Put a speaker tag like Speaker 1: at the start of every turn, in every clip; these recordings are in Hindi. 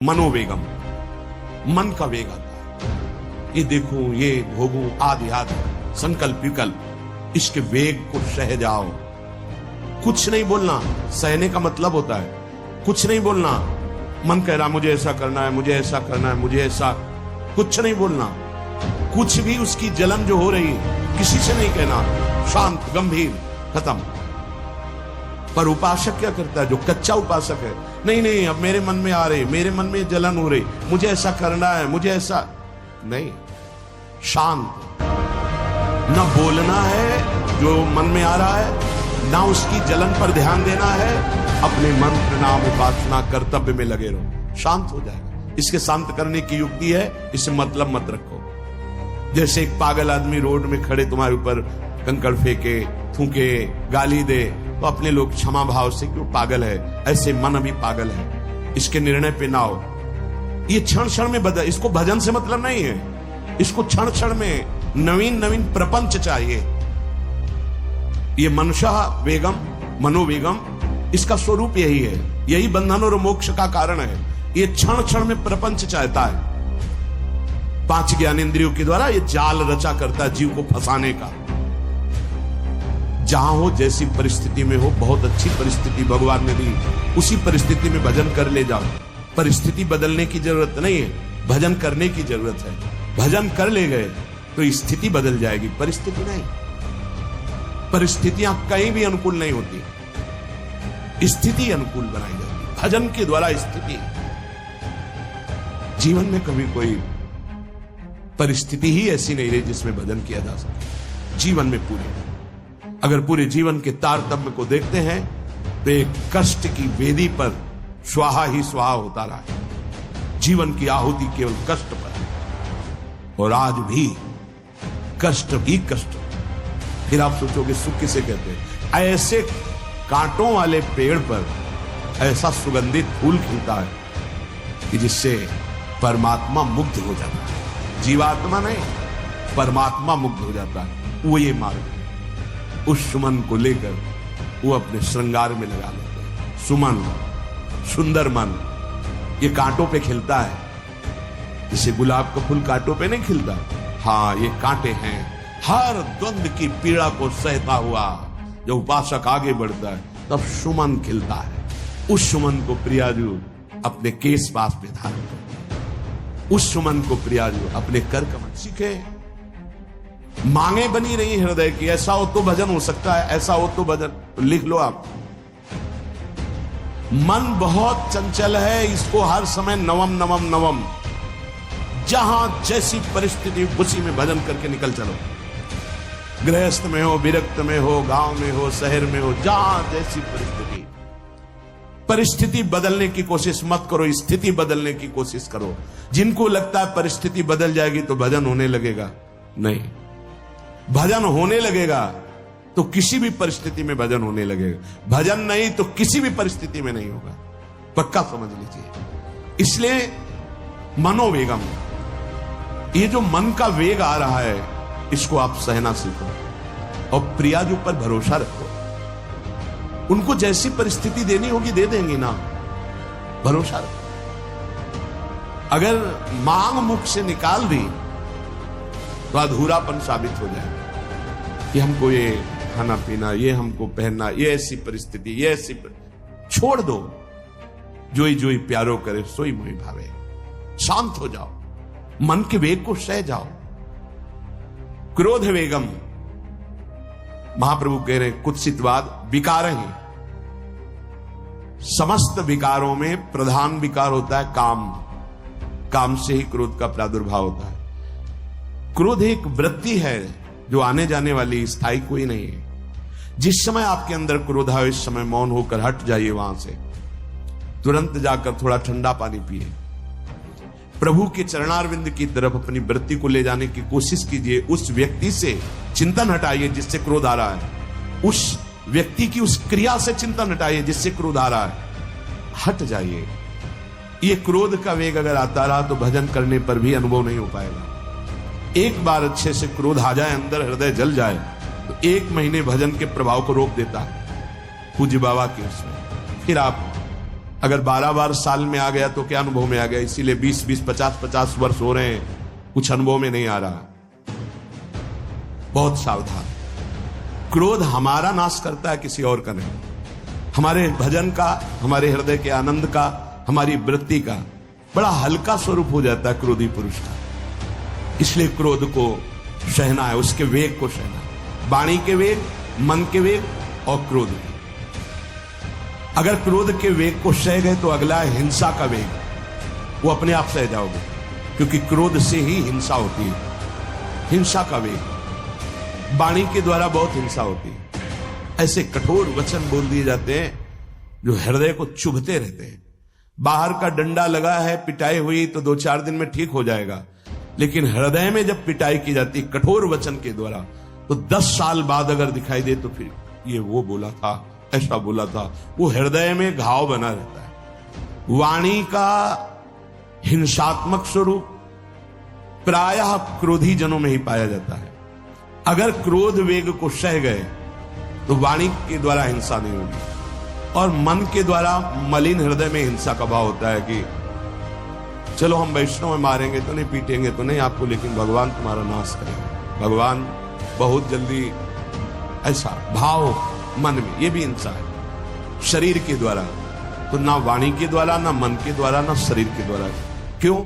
Speaker 1: मनोवेगम, मन का वेग आता है। ये देखूं, ये भोगूं, आदि आदि संकल्प विकल्प, इसके वेग को सह जाओ। कुछ नहीं बोलना, सहने का मतलब होता है कुछ नहीं बोलना। मन कह रहा मुझे ऐसा करना है, मुझे ऐसा करना है, मुझे ऐसा, कुछ नहीं बोलना। कुछ भी उसकी जलन जो हो रही है किसी से नहीं कहना, शांत गंभीर, खत्म। पर उपासक क्या करता है? जो कच्चा उपासक है, नहीं नहीं अब मेरे मन में आ रही, मेरे मन में जलन हो रही, मुझे ऐसा करना है, मुझे ऐसा नहीं। शांत, न बोलना है जो मन में आ रहा है, ना उसकी जलन पर ध्यान देना है। अपने मंत्र नाम उपासना कर्तव्य में लगे रहो, शांत हो जाएगा। इसके शांत करने की युक्ति है, इससे मतलब मत रखो। जैसे एक पागल आदमी रोड में खड़े तुम्हारे ऊपर कंकड़ फेंके, थूके, गाली दे, तो अपने लोग क्षमा भाव से क्यों पागल है, ऐसे मन अभी पागल है, इसके निर्णय पे ना हो। ये क्षण क्षण में बदल, इसको भजन से मतलब नहीं है, इसको क्षण क्षण में नवीन नवीन प्रपंच चाहिए। ये मनसा वेगम, मनोवेगम, इसका स्वरूप यही है, यही बंधन और मोक्ष का कारण है। ये क्षण क्षण में प्रपंच चाहता है। 5 ज्ञानेंद्रियों के द्वारा ये जाल रचा करता है जीव को फंसाने का। जहां हो, जैसी परिस्थिति में हो, बहुत अच्छी परिस्थिति भगवान ने दी, उसी परिस्थिति में भजन कर ले जाओ। परिस्थिति बदलने की जरूरत नहीं है, भजन करने की जरूरत है। भजन कर ले गए तो स्थिति बदल जाएगी, परिस्थिति नहीं। परिस्थितियां कहीं भी अनुकूल नहीं होती, स्थिति अनुकूल बनाई जाती। भजन के द्वारा स्थिति। जीवन में कभी कोई परिस्थिति ही ऐसी नहीं रही जिसमें भजन किया जा सके। जीवन में पूरे, अगर पूरे जीवन के तारतम्य को देखते हैं तो एक कष्ट की वेदी पर स्वाहा ही स्वाहा होता रहा है। जीवन की आहुति केवल कष्ट पर है, और आज भी कष्ट ही कष्ट। फिर आप सोचोगे सुख किसे कहते हैं? ऐसे कांटों वाले पेड़ पर ऐसा सुगंधित फूल खिलता है कि जिससे परमात्मा मुग्ध हो जाता है। जीवात्मा नहीं, परमात्मा मुग्ध हो जाता है। वो ये मार्ग, उस सुमन को लेकर वो अपने श्रृंगार में लगा लेते हैं। सुमन, सुंदर मन, ये कांटों पे खिलता है। जैसे गुलाब का फूल कांटों पे नहीं खिलता, हाँ ये कांटे हैं। हर द्वंद्व की पीड़ा को सहता हुआ जब उपासक आगे बढ़ता है तब सुमन खिलता है। उस सुमन को प्रियाजू अपने केश पास पे धारण करते हैं। उस सुमन को प्रियाजू अपने कर कमल सीखे। मांगे बनी रही हृदय की, ऐसा हो तो भजन हो सकता है, ऐसा हो तो भजन, तो लिख लो आप। मन बहुत चंचल है, इसको हर समय नवम नवम नवम, जहां जैसी परिस्थिति उसी में भजन करके निकल चलो। गृहस्थ में हो, विरक्त में हो, गांव में हो, शहर में हो, जहां जैसी परिस्थिति, परिस्थिति बदलने की कोशिश मत करो, स्थिति बदलने की कोशिश करो। जिनको लगता है परिस्थिति बदल जाएगी तो भजन होने लगेगा, नहीं। भजन होने लगेगा तो किसी भी परिस्थिति में भजन होने लगेगा। भजन नहीं तो किसी भी परिस्थिति में नहीं होगा, पक्का समझ लीजिए। इसलिए मनोवेगम, ये जो मन का वेग आ रहा है, इसको आप सहना सीखो और प्रियाजू पर भरोसा रखो। उनको जैसी परिस्थिति देनी होगी दे देंगे ना, भरोसा रखो। अगर मांग मुख से निकाल दी तो अधूरापन साबित हो जाएगा कि हमको ये खाना पीना, ये हमको पहनना, ये ऐसी परिस्थिति, ये ऐसी छोड़ दो। जोई जोई प्यारो करे सोई मोहि भावे। शांत हो जाओ, मन के वेग को सह जाओ। क्रोध वेगम, महाप्रभु कह रहे कुत्सितवाद विकार ही। समस्त विकारों में प्रधान विकार होता है काम। काम से ही क्रोध का प्रादुर्भाव होता है। क्रोध एक वृत्ति है जो आने जाने वाली, स्थायी कोई नहीं है। जिस समय आपके अंदर क्रोध आए, इस समय मौन होकर हट जाइए वहां से। तुरंत जाकर थोड़ा ठंडा पानी पिए। प्रभु के चरणारविंद की तरफ अपनी वृत्ति को ले जाने की कोशिश कीजिए। उस व्यक्ति से चिंतन हटाइए जिससे क्रोध आ रहा है। उस व्यक्ति की उस क्रिया से चिंतन हटाइए जिससे क्रोध आ रहा है। हट जाइए। ये क्रोध का वेग अगर आता रहा तो भजन करने पर भी अनुभव नहीं हो पाएगा। एक बार अच्छे से क्रोध आ जाए, अंदर हृदय जल जाए, तो 1 महीने भजन के प्रभाव को रोक देता है पूज्य बाबा के उसमें। फिर आप अगर 12 बार साल में आ गया तो क्या अनुभव में आ गया? इसीलिए 20-20, 50-50 वर्ष हो रहे हैं, कुछ अनुभव में नहीं आ रहा। बहुत सावधान। क्रोध हमारा नाश करता है, किसी और का नहीं। हमारे भजन का, हमारे हृदय के आनंद का, हमारी वृत्ति का बड़ा हल्का स्वरूप हो जाता है क्रोधी पुरुष का। इसलिए क्रोध को सहना है, उसके वेग को सहना। वाणी के वेग, मन के वेग और क्रोध के। अगर क्रोध के वेग को सह गए तो अगला है हिंसा का वेग, वो अपने आप सह जाओगे, क्योंकि क्रोध से ही हिंसा होती है। हिंसा का वेग, वाणी के द्वारा बहुत हिंसा होती है। ऐसे कठोर वचन बोल दिए जाते हैं जो हृदय को चुभते रहते हैं। बाहर का डंडा लगा है, पिटाई हुई तो 2-4 दिन में ठीक हो जाएगा, लेकिन हृदय में जब पिटाई की जाती कठोर वचन के द्वारा, तो 10 साल बाद अगर दिखाई दे तो फिर ये वो बोला था, ऐसा बोला था, वो हृदय में घाव बना रहता है। वाणी का हिंसात्मक स्वरूप प्रायः क्रोधी जनों में ही पाया जाता है। अगर क्रोध वेग को सह गए तो वाणी के द्वारा हिंसा नहीं होगी, और मन के द्वारा मलिन हृदय में हिंसा का भाव होता है कि चलो हम वैष्णव में मारेंगे तो नहीं, पीटेंगे तो नहीं आपको, लेकिन भगवान तुम्हारा नाश करेंगे, भगवान बहुत जल्दी, ऐसा भाव मन में, ये भी हिंसा है शरीर के द्वारा। तो ना वाणी के द्वारा, ना मन के द्वारा, ना शरीर के द्वारा। क्यों?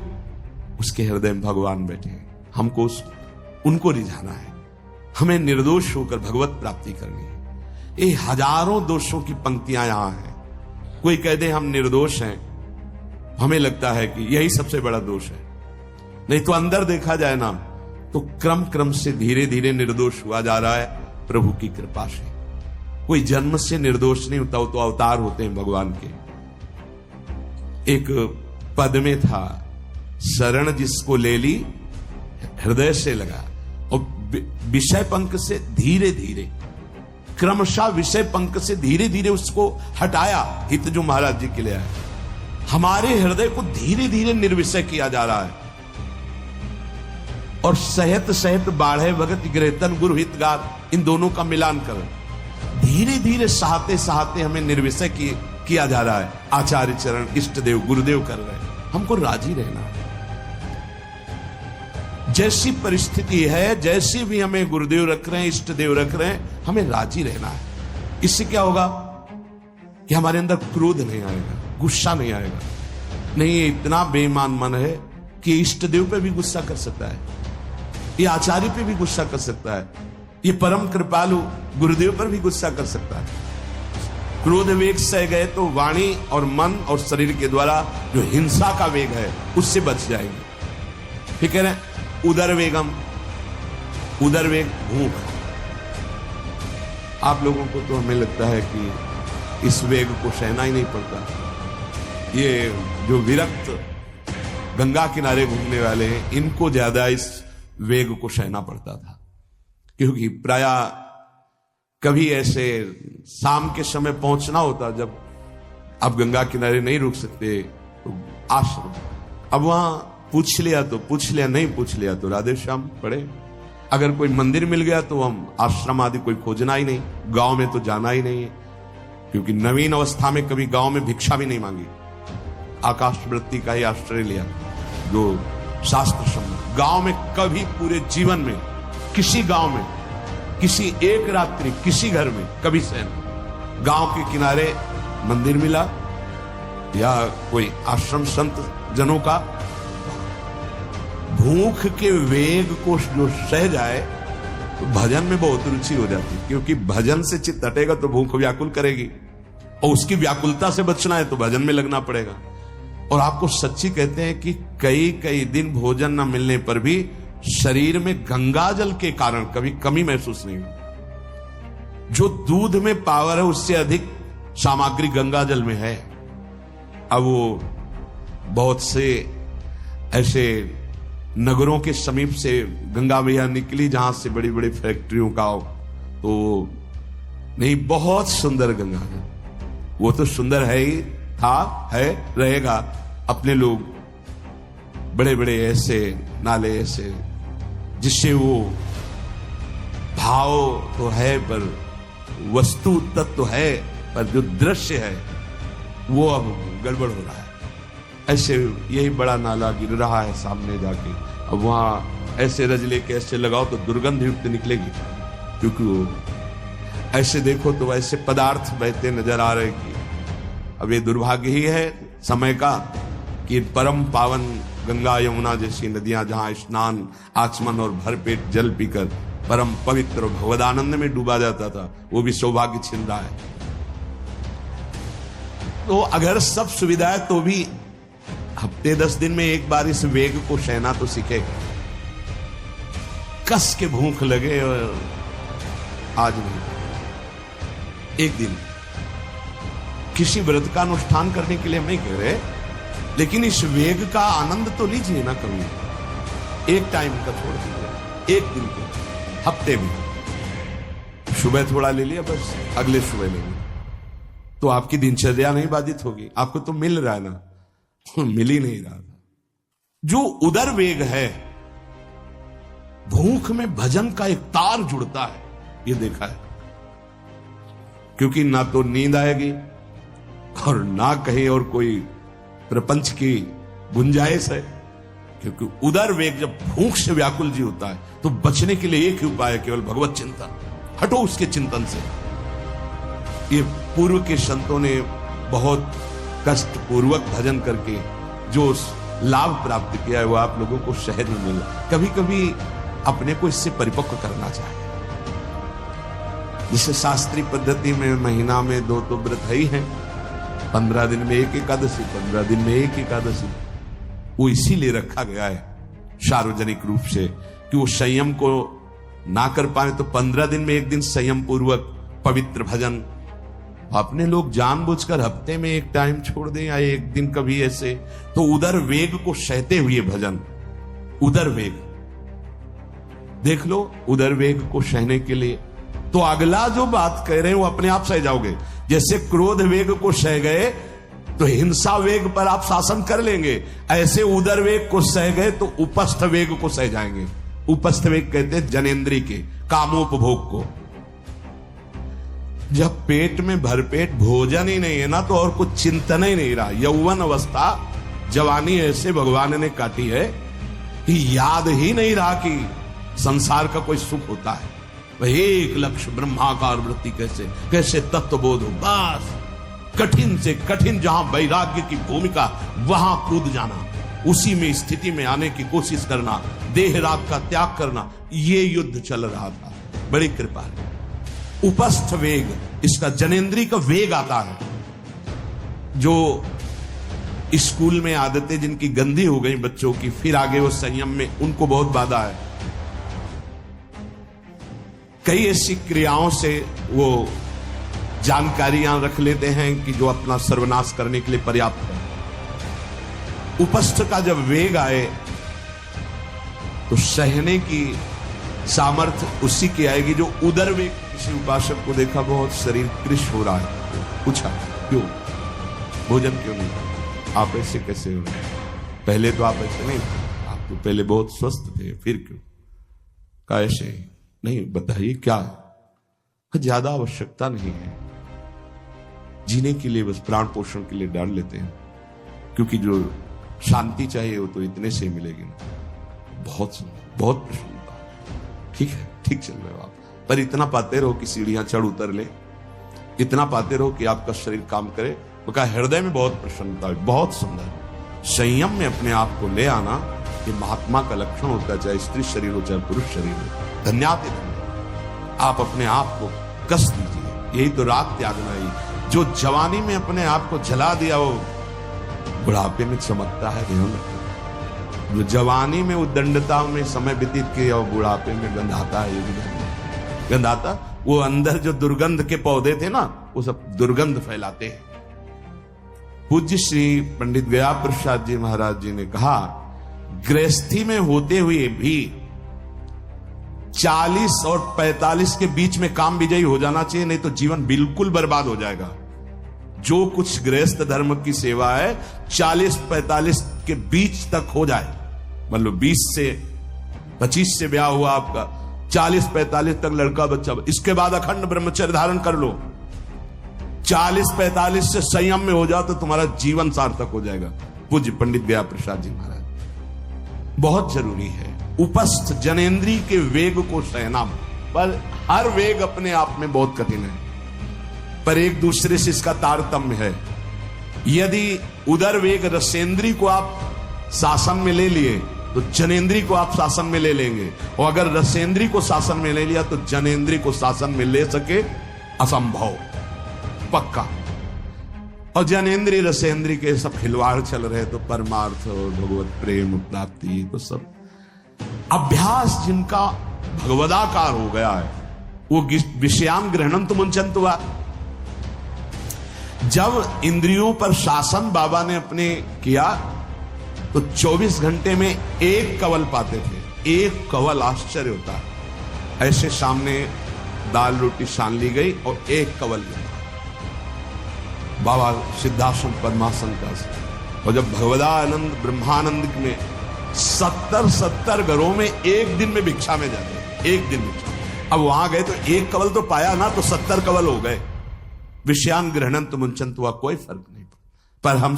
Speaker 1: उसके हृदय में भगवान बैठे हैं, हमको उनको रिझाना है, हमें निर्दोष होकर भगवत प्राप्ति करनी है। ये हजारों दोषों की पंक्तियां यहां हैं। कोई कह दे हम निर्दोष हैं, हमें लगता है कि यही सबसे बड़ा दोष है। नहीं तो अंदर देखा जाए ना, तो क्रम क्रम से धीरे धीरे निर्दोष हुआ जा रहा है प्रभु की कृपा से। कोई जन्म से निर्दोष नहीं होता, वो तो अवतार होते हैं भगवान के। एक पद में था, शरण जिसको ले ली हृदय से लगा, और विषय पंख से धीरे धीरे, क्रमशः विषय पंख से धीरे धीरे उसको हटाया। हित जो महाराज जी के लिए आया, हमारे हृदय को धीरे धीरे निर्विषय किया जा रहा है। और सहत सहत बाढ़े भगत ग्रहतन गुरु हितगार, इन दोनों का मिलान कर धीरे धीरे सहाते सहाते हमें निर्विषय किया जा रहा है। आचार्य चरण, इष्ट देव, गुरुदेव कर रहे हैं। हमको राजी रहना है। जैसी परिस्थिति है, जैसी भी हमें गुरुदेव रख रहे हैं, इष्ट देव रख रहे हैं, हमें राजी रहना है। इससे क्या होगा कि हमारे अंदर क्रोध नहीं आएगा, गुस्सा नहीं आएगा। नहीं, ये इतना बेईमान मन है कि इष्ट देव पे भी गुस्सा कर सकता है, ये आचार्य पे भी गुस्सा कर सकता है, ये परम कृपालु गुरुदेव पर भी गुस्सा कर सकता है। क्रोध वेग सह गए तो वाणी और मन और शरीर के द्वारा जो हिंसा का वेग है उससे बच जाएंगे। फिर कह रहे हैं उदर वेगम, उदर वेग भूख। आप लोगों को तो हमें लगता है कि इस वेग को सहना ही नहीं पड़ता। ये जो विरक्त गंगा किनारे घूमने वाले हैं, इनको ज्यादा इस वेग को सहना पड़ता था, क्योंकि प्रायः कभी ऐसे शाम के समय पहुंचना होता जब आप गंगा किनारे नहीं रुक सकते, तो आश्रम, अब वहां पूछ लिया तो पूछ लिया, नहीं पूछ लिया तो राधे श्याम पड़े। अगर कोई मंदिर मिल गया तो हम आश्रम आदि कोई खोजना ही नहीं, गांव में तो जाना ही नहीं है, क्योंकि नवीन अवस्था में कभी गांव में भिक्षा भी नहीं मांगी। आकाश वृत्ति का ही आश्रय लिया जो शास्त्र सम्मत। गांव में कभी पूरे जीवन में किसी गांव में, किसी एक रात्रि किसी घर में कभी सहन, गांव के किनारे मंदिर मिला या कोई आश्रम संत जनों का, भूख के वेग को जो सह जाए तो भजन में बहुत रुचि हो जाती है, क्योंकि भजन से चित्त हटेगा तो भूख व्याकुल करेगी, और उसकी व्याकुलता से बचना है तो भजन में लगना पड़ेगा। और आपको सच्ची कहते हैं कि कई कई दिन भोजन न मिलने पर भी शरीर में गंगा जल के कारण कभी कमी महसूस नहीं हुई। जो दूध में पावर है उससे अधिक सामग्री गंगा जल में है। अब वो बहुत से ऐसे नगरों के समीप से गंगा मैया निकली जहां से बड़ी बड़ी फैक्ट्रियों का, तो नहीं, बहुत सुंदर गंगा है। वो तो सुंदर है ही, था, है, रहेगा। अपने लोग बड़े बड़े ऐसे नाले ऐसे जिससे वो भाव तो है पर वस्तु तत्व तो है, पर जो दृश्य है वो अब गड़बड़ हो रहा है। ऐसे यही बड़ा नाला गिर रहा है सामने जाके, अब वहां ऐसे रज लेके ऐसे लगाओ तो दुर्गंध युक्त निकलेगी, क्योंकि वो ऐसे देखो तो ऐसे पदार्थ बहते नजर आ रहे कि अब ये दुर्भाग्य ही है समय का कि परम पावन गंगा यमुना जैसी नदियां जहां स्नान आचमन और भरपेट जल पीकर परम पवित्र और भगवदानंद में डूबा जाता था, वो भी सौभाग्य छिन रहा है। तो अगर सब सुविधा है तो भी हफ्ते 10 दिन में एक बार इस वेग को सहना तो सीखेगा। कस के भूख लगे और आज नहीं, एक दिन किसी व्रत का अनुष्ठान करने के लिए हम नहीं कह रहे, लेकिन इस वेग का आनंद तो लीजिए ना कभी। एक टाइम का छोड़ दीजिए, एक दिन को हफ्ते में सुबह थोड़ा ले लिया, बस अगले सुबह ले लिया, तो आपकी दिनचर्या नहीं बाधित होगी। आपको तो मिल रहा है ना, मिल ही नहीं रहा था। जो उदर वेग है, भूख में भजन का एक तार जुड़ता है, ये देखा है, क्योंकि ना तो नींद आएगी और ना कहीं और कोई प्रपंच की गुंजाइश है, क्योंकि उदर वेग जब भूख से व्याकुल जी होता है तो बचने के लिए एक ही उपाय है, केवल भगवत चिंतन। हटो उसके चिंतन से। ये पूर्व के संतों ने बहुत कष्ट पूर्वक भजन करके जो लाभ प्राप्त किया है वो आप लोगों को सहज में मिला। कभी कभी अपने को इससे परिपक्व करना चाहिए। जिसे शास्त्रीय पद्धति में महीना में 2 तो व्रत है ही है, 15 दिन में एक एकादशी, 15 दिन में एक एकादशी, वो इसीलिए रखा गया है सार्वजनिक रूप से कि वो संयम को ना कर पाए तो 15 दिन में एक दिन संयम पूर्वक पवित्र भजन। अपने लोग जानबूझकर हफ्ते में एक टाइम छोड़ दें या एक दिन कभी ऐसे, तो उदर वेग को सहते हुए भजन। उदर वेग देख लो, उदर वेग को सहने के लिए तो अगला जो बात कह रहे हैं वो अपने आप सह जाओगे। जैसे क्रोध वेग को सह गए तो हिंसा वेग पर आप शासन कर लेंगे, ऐसे उदर वेग को सह गए तो उपस्थ वेग को सह जाएंगे। उपस्थ वेग कहते हैं जनेंद्री के कामोपभोग को। जब पेट में भरपेट भोजन ही नहीं है ना तो और कुछ चिंतन ही नहीं रहा। यौवन अवस्था जवानी ऐसे भगवान ने काटी है कि याद ही नहीं रहा कि संसार का कोई सुख होता है। वही एक लक्ष्य ब्रह्माकार वृत्ति कैसे कैसे तत्वबोध हो, बस कठिन से कठिन जहां वैराग्य की भूमिका वहां कूद जाना, उसी में स्थिति में आने की कोशिश करना, देह राग का त्याग करना, ये युद्ध चल रहा था। बड़ी कृपा है। उपस्थ वेग, इसका जनेंद्री का वेग आता है। जो स्कूल में आदतें जिनकी गंदी हो गई बच्चों की, फिर आगे वो संयम में, उनको बहुत बाधा है। कई ऐसी क्रियाओं से वो जानकारियां रख लेते हैं कि जो अपना सर्वनाश करने के लिए पर्याप्त है। उपस्थ का जब वेग आए तो सहने की सामर्थ्य उसी की आएगी जो उदर वेग। किसी उपासक को देखा बहुत शरीर कृश हो रहा है, पूछा क्यों, भोजन क्यों नहीं, आप ऐसे कैसे हो रहे हैं? पहले तो आप ऐसे नहीं थे, आप तो पहले बहुत स्वस्थ थे, फिर क्यों? का ऐसे नहीं, बताइए क्या? ज्यादा आवश्यकता नहीं है, जीने के लिए बस प्राण पोषण के लिए डाल लेते हैं, क्योंकि जो शांति चाहिए वो तो इतने से मिलेगी ना। बहुत बहुत प्रसन्नता, ठीक है, ठीक चल रहे हो आप, पर इतना पाते रहो कि सीढ़ियां चढ़ उतर ले, इतना पाते रहो कि आपका शरीर काम करे। उनका हृदय में बहुत प्रसन्नता है, बहुत सुंदर। संयम में अपने आप को ले आना ये महात्मा का लक्षण होता है, चाहे स्त्री शरीर हो चाहे पुरुष शरीर हो। धन्यवाद। आप अपने आप को कष्ट दीजिए, यही तो राग त्यागना ही। जो जवानी में अपने आप को जला दिया वो बुढ़ापे में चमकता है। ध्यान रखो, जो जवानी में उद्दंडता में समय व्यतीत किया वो बुढ़ापे में गंधाता है। ये भी गंधाता, वो अंदर जो दुर्गंध के पौधे थे ना, वो सब दुर्गंध फैलाते हैं। पूज्य श्री पंडित गया प्रसाद जी महाराज जी ने कहा, गृहस्थी में होते हुए भी 40 और 45 के बीच में काम विजयी हो जाना चाहिए, नहीं तो जीवन बिल्कुल बर्बाद हो जाएगा। जो कुछ गृहस्थ धर्म की सेवा है 40-45 के बीच तक हो जाए, मतलब 20 से 25 से ब्याह हुआ आपका, 40-45 तक लड़का बच्चा, इसके बाद अखंड ब्रह्मचर्य धारण कर लो। 40-45 से संयम में हो जाओ तो तुम्हारा जीवन सार्थक हो जाएगा। पूज्य पंडित गया प्रसाद जी महाराज। बहुत जरूरी है उपस्थ जनेंद्री के वेग को सहना, पर हर वेग अपने आप में बहुत कठिन है, पर एक दूसरे से इसका तारतम्य है। यदि उदर वेग रसेंद्री को आप शासन में ले लिए तो जनेंद्री को आप शासन में ले लेंगे, और अगर रसेंद्री को शासन में ले लिया तो जनेंद्री को शासन में ले सके असंभव, पक्का। और जनेंद्री रसेंद्री के सब खिलवाड़ चल रहे तो परमार्थ और भगवत प्रेम प्राप्ति तो सब अभ्यास जिनका भगवदाकार हो गया है वो विषयान ग्रहणम तो मुंचंत हुआ। जब इंद्रियों पर शासन बाबा ने अपने किया तो 24 घंटे में एक कवल पाते थे, एक कवल। आश्चर्य होता है, ऐसे सामने दाल रोटी सान ली गई और एक कवल मिला बाबा सिद्धाश्रम पद्मासन का। और जब भगवदानंद ब्रह्मानंद में 70 घरों में एक दिन में भिक्षा में जाते, एक दिन भिक्षा। अब वहां गए तो एक कवल तो पाया ना, तो 70 कवल हो गए। विषयान ग्रहणन तो मुंचंत हुआ, कोई फर्क नहीं। पर हम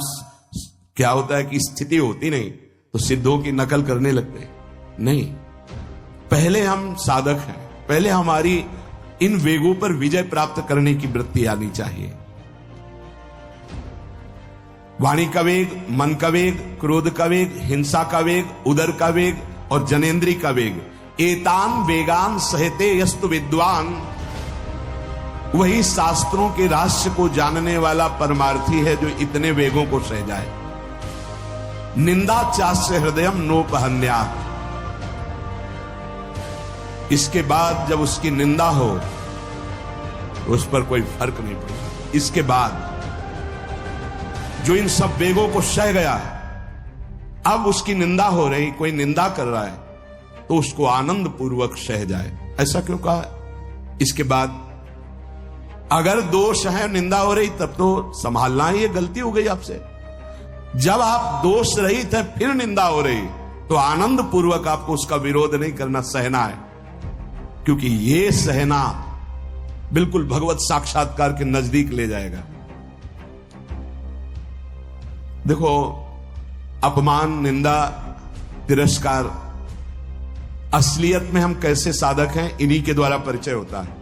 Speaker 1: क्या होता है कि स्थिति होती नहीं तो सिद्धों की नकल करने लगते नहीं। पहले हम साधक हैं, पहले हमारी इन वेगों पर विजय प्राप्त करने की वृत्ति आनी चाहिए। वाणी का वेग, मन का वेग, क्रोध का वेग, हिंसा का वेग, उदर का वेग और जनेंद्री का वेग, एतान वेगान सहते यस्तु विद्वान, वही शास्त्रों के रहस्य को जानने वाला परमार्थी है जो इतने वेगों को सह जाए। निंदा चास्य हृदयम नोपहन्या, इसके बाद जब उसकी निंदा हो तो उस पर कोई फर्क नहीं पड़ता। इसके बाद जो इन सब वेगों को सह गया है, अब उसकी निंदा हो रही, कोई निंदा कर रहा है तो उसको आनंद पूर्वक सह जाए। ऐसा क्यों कहा? इसके बाद अगर दोष है, निंदा हो रही, तब तो संभालना ही, ये गलती हो गई आपसे। जब आप दोष रहित है फिर निंदा हो रही तो आनंद पूर्वक आपको उसका विरोध नहीं करना, सहना है। क्योंकि ये सहना बिल्कुल भगवत साक्षात्कार के नजदीक ले जाएगा। देखो, अपमान, निंदा, तिरस्कार, असलियत में हम कैसे साधक हैं इन्हीं के द्वारा परिचय होता है।